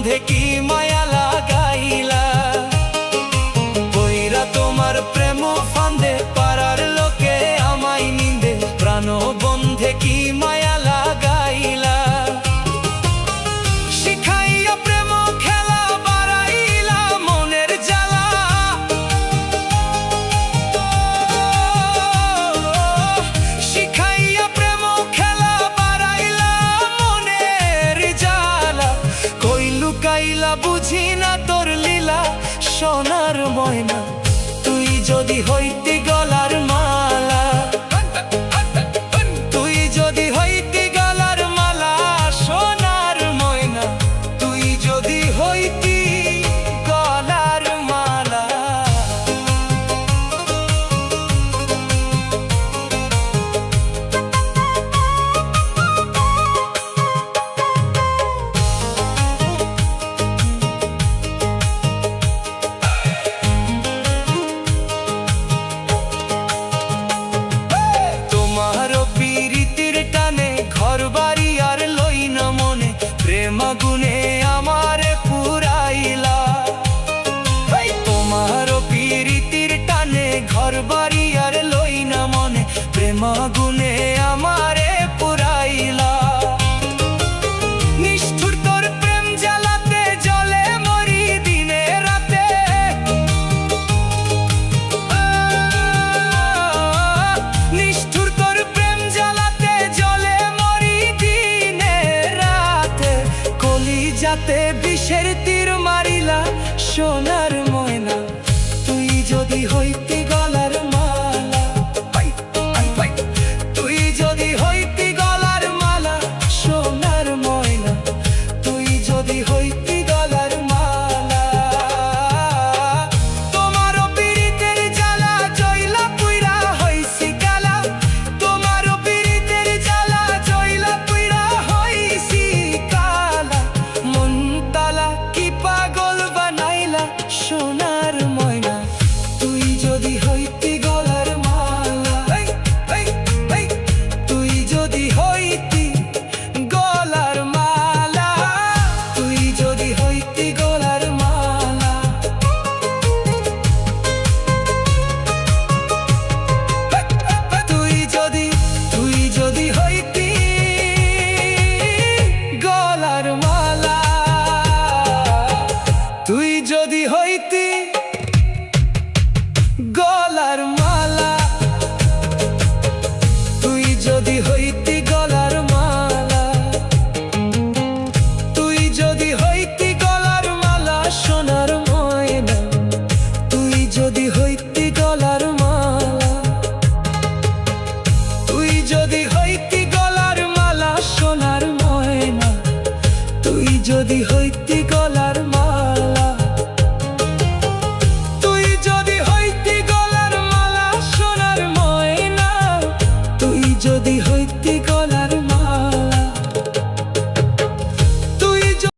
বন্ধে কি মায়া লাগাইলা, কইরা তোমার প্রেম ফান্দে পাড়ার লোকে আমায় নিন্দে, প্রাণ বন্ধে কি মায়া লাগাইলা। শিখাইয়া প্রেম খেলা বাড়াইলা মনের জ্বালা, শিখাইয়া প্রেম খেলা বাড়াইলা মনের জ্বালা। কই লুকাইলা বুঝি না তোর লীলা, সোনার ময়না তুই যদি হইতি গলার মালা, তুই যদি হইতি গলার মালা, সোনার ময়না তুই যদি হইতি গলার মালা। ঘরবাড়ি আর লই না মনে, প্রেম আগুনে আমারে পুরাইলা। তোমার প্রীতির টানে ঘরবাড়ি আর লই না মনে, প্রেম আগুনে আমারে পুরাইলা। নিষ্ঠুর তোর প্রেম জ্বালাতে জ্বলে মরি দিনে রাতে, নিষ্ঠুর তোর প্রেম জ্বালাতে জ্বলে যাতে বিষের তীর